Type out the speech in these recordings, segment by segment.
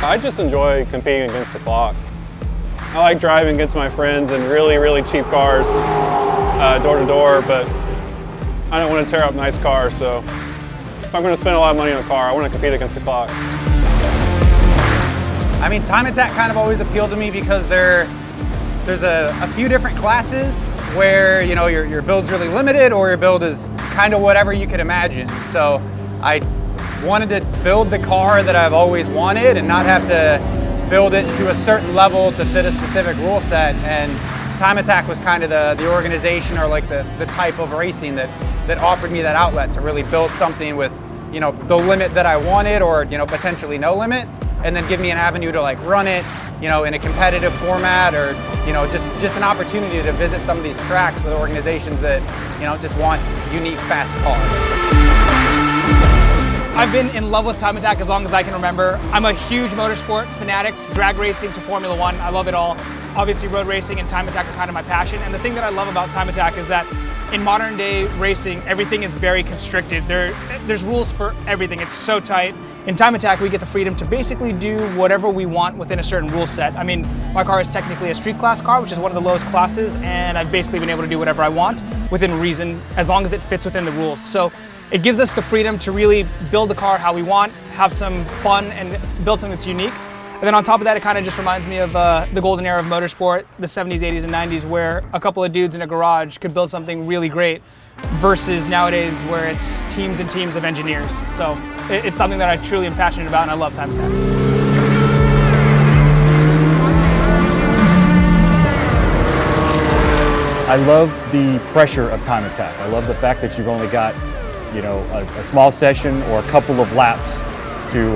I just enjoy competing against the clock. I like driving against my friends in really, really cheap cars, door to door, but I don't want to tear up nice cars, so if I'm going to spend a lot of money on a car, I want to compete against the clock. I mean, time attack kind of always appealed to me because there's a few different classes where, you know, your build's really limited or your build is kind of whatever you could imagine. So I wanted to build the car that I've always wanted and not have to build it to a certain level to fit a specific rule set. And Time Attack was kind of the organization or like the type of racing that offered me that outlet to really build something with, you know, the limit that I wanted or, you know, potentially no limit, and then give me an avenue to like run it, you know, in a competitive format or, you know, just an opportunity to visit some of these tracks with organizations that, you know, just want unique, fast cars. I've been in love with Time Attack as long as I can remember. I'm a huge motorsport fanatic, drag racing to Formula One. I love it all. Obviously, road racing and Time Attack are kind of my passion. And the thing that I love about Time Attack is that in modern day racing, everything is very constricted. There's rules for everything. It's so tight. In Time Attack, we get the freedom to basically do whatever we want within a certain rule set. I mean, my car is technically a street class car, which is one of the lowest classes, and I've basically been able to do whatever I want within reason, as long as it fits within the rules. So it gives us the freedom to really build the car how we want, have some fun, and build something that's unique. And then on top of that, it kind of just reminds me of the golden era of motorsport, the 70s, 80s, and 90s, where a couple of dudes in a garage could build something really great, versus nowadays where it's teams and teams of engineers. So it's something that I truly am passionate about, and I love Time Attack. I love the pressure of Time Attack. I love the fact that you've only got, you know, a small session or a couple of laps to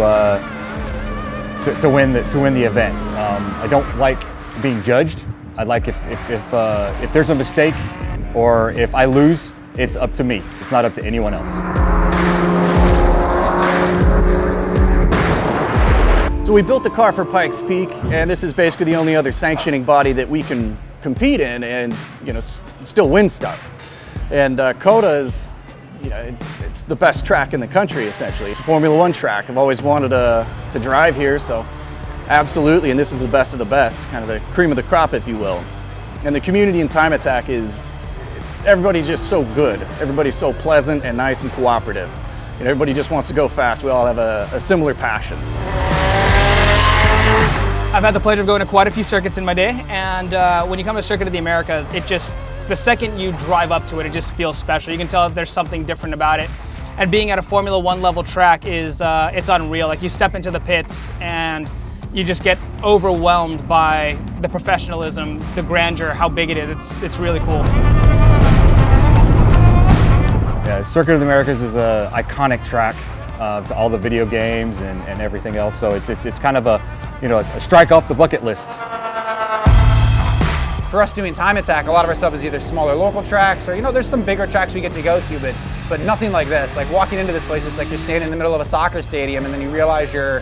win the event. I don't like being judged. I like if there's a mistake or if I lose, it's up to me. It's not up to anyone else. So we built the car for Pikes Peak, and this is basically the only other sanctioning body that we can compete in and, you know, still win stuff. And COTA is, you know, it's the best track in the country, essentially. It's a Formula One track. I've always wanted to drive here, so absolutely, and this is the best of the best, kind of the cream of the crop, if you will. And the community in Time Attack is, everybody's just so good. Everybody's so pleasant and nice and cooperative. You know, everybody just wants to go fast. We all have a similar passion. I've had the pleasure of going to quite a few circuits in my day, and when you come to Circuit of the Americas, it just, the second you drive up to it, it just feels special. You can tell that there's something different about it. And being at a Formula One level track is, it's unreal. Like, you step into the pits and you just get overwhelmed by the professionalism, the grandeur, how big it is. It's really cool. Yeah, Circuit of the Americas is an iconic track to all the video games and everything else. So it's kind of a, you know, a strike off the bucket list. For us doing Time Attack, a lot of our stuff is either smaller local tracks or, you know, there's some bigger tracks we get to go to, but nothing like this. Like, walking into this place, it's like you're standing in the middle of a soccer stadium and then you realize you're,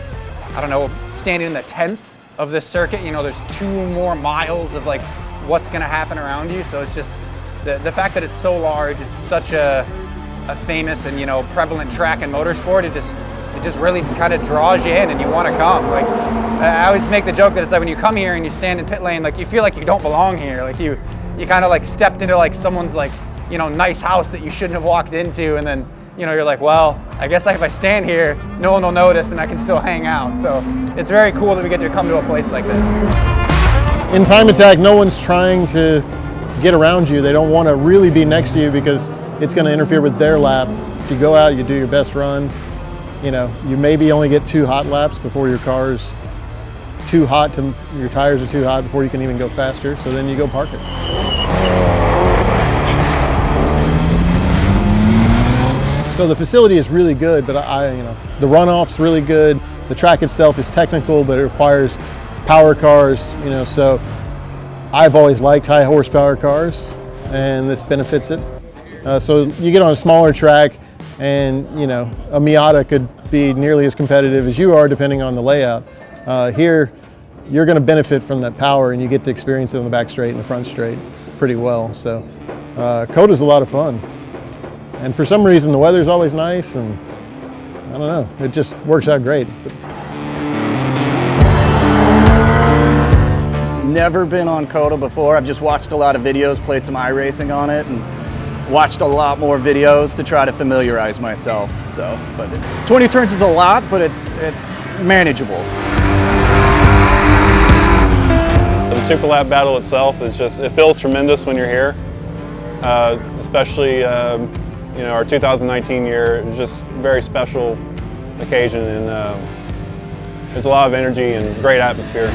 I don't know, standing in the 10th of this circuit. You know, there's 2 more miles of like what's gonna happen around you. So it's just, the fact that it's so large, it's such a famous and, you know, prevalent track in motorsport, it just really kind of draws you in and you want to come. Like, I always make the joke that it's like when you come here and you stand in pit lane, like, you feel like you don't belong here. Like, you kind of like stepped into like someone's, like, you know, nice house that you shouldn't have walked into, and then, you know, you're like, well, I guess like if I stand here, no one will notice and I can still hang out. So it's very cool that we get to come to a place like this. In Time Attack, no one's trying to get around you. They don't want to really be next to you because it's going to interfere with their lap. If you go out, you do your best run. You know, you maybe only get 2 hot laps before your car's too hot, your tires are too hot before you can even go faster, so then you go park it. So the facility is really good, but you know, the runoff's really good. The track itself is technical, but it requires power cars, you know, so I've always liked high horsepower cars, and this benefits it. So you get on a smaller track, and, you know, a Miata could be nearly as competitive as you are depending on the layout. Here, you're going to benefit from that power, and you get to experience it on the back straight and the front straight pretty well. So COTA's a lot of fun. And for some reason, the weather's always nice, and I don't know, it just works out great. never been on COTA before. I've just watched a lot of videos, played some iRacing on it, and watched a lot more videos to try to familiarize myself. So, but 20 turns is a lot, but it's manageable. The Superlap battle itself is just, it feels tremendous when you're here, especially you know, our 2019 year. It was just a very special occasion, and there's a lot of energy and great atmosphere.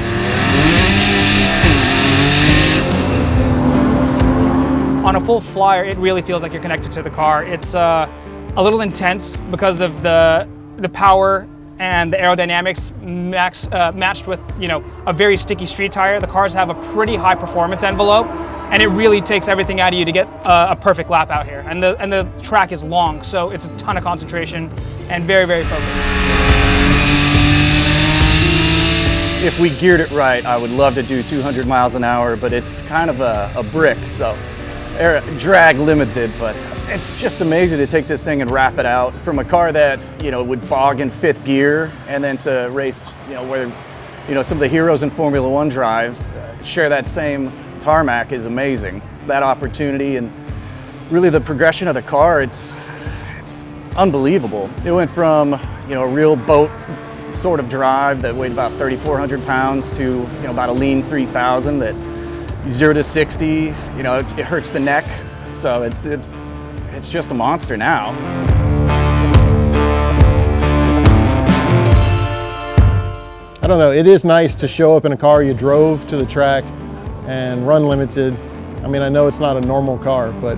On a full flyer, it really feels like you're connected to the car. It's a little intense because of the power and the aerodynamics matched with, you know, a very sticky street tire. The cars have a pretty high performance envelope, and it really takes everything out of you to get a perfect lap out here. And the track is long, so it's a ton of concentration and very, very focused. If we geared it right, I would love to do 200 miles an hour, but it's kind of a brick, so drag limited. But it's just amazing to take this thing and wrap it out from a car that, you know, would bog in 5th gear, and then to race, you know, where, you know, some of the heroes in Formula One drive, share that same tarmac is amazing. That opportunity and really the progression of the car, it's unbelievable. It went from, you know, a real boat sort of drive that weighed about 3,400 pounds to, you know, about a lean 3,000 that 0 to 60, you know, it hurts the neck. So it's just a monster now. I don't know, it is nice to show up in a car you drove to the track and run limited. I mean, I know it's not a normal car, but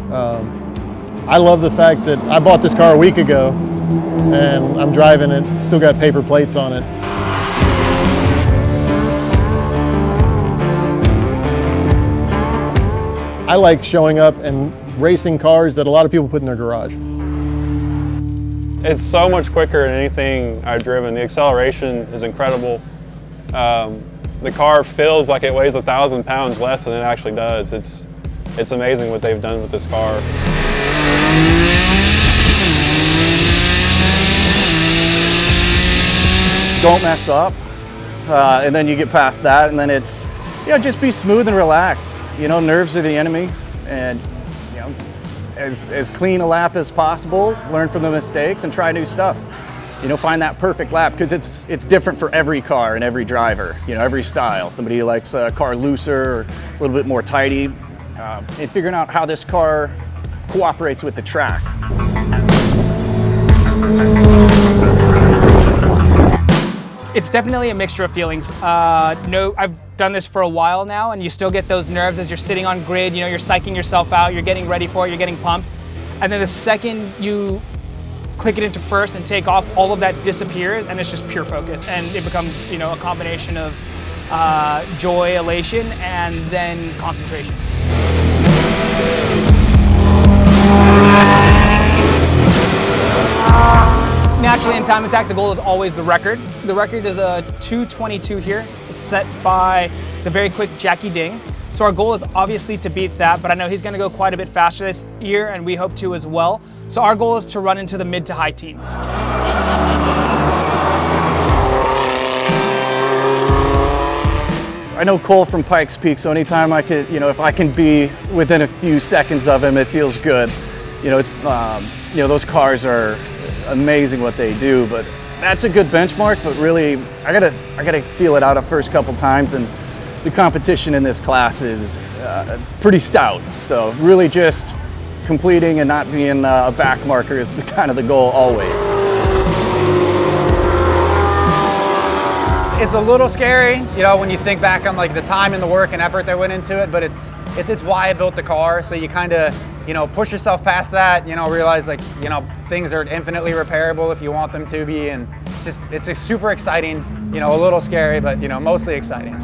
I love the fact that I bought this car a week ago and I'm driving it, still got paper plates on it. I like showing up and racing cars that a lot of people put in their garage. It's so much quicker than anything I've driven. The acceleration is incredible. The car feels like it weighs 1,000 pounds less than it actually does. It's amazing what they've done with this car. Don't mess up, and then you get past that, and then it's, you know, just be smooth and relaxed. You know, nerves are the enemy, and, you know, as clean a lap as possible, learn from the mistakes and try new stuff. You know, find that perfect lap, because it's different for every car and every driver, you know, every style. Somebody likes a car looser or a little bit more tighty, and figuring out how this car cooperates with the track. It's definitely a mixture of feelings. I've done this for a while now, and you still get those nerves as you're sitting on grid. You know, you're psyching yourself out, you're getting ready for it, you're getting pumped. And then the second you click it into first and take off, all of that disappears, and it's just pure focus. And it becomes, you know, a combination of joy, elation, and then concentration. Naturally, in time attack, the goal is always the record. The record is a 2:22 here, set by the very quick Jackie Ding. So our goal is obviously to beat that, but I know he's going to go quite a bit faster this year, and we hope to as well. So our goal is to run into the mid to high teens. I know Cole from Pikes Peak, so anytime I can, you know, if I can be within a few seconds of him, it feels good. You know, it's, you know, those cars are amazing what they do, but that's a good benchmark. But really, I gotta feel it out a first couple times, and the competition in this class is pretty stout. So really, just completing and not being a back marker is kind of the goal always. It's a little scary, you know, when you think back on like the time and the work and effort that went into it, but it's why I built the car. So you kind of, you know, push yourself past that, you know, realize like, you know, things are infinitely repairable if you want them to be, and it's super exciting, you know, a little scary, but, you know, mostly exciting.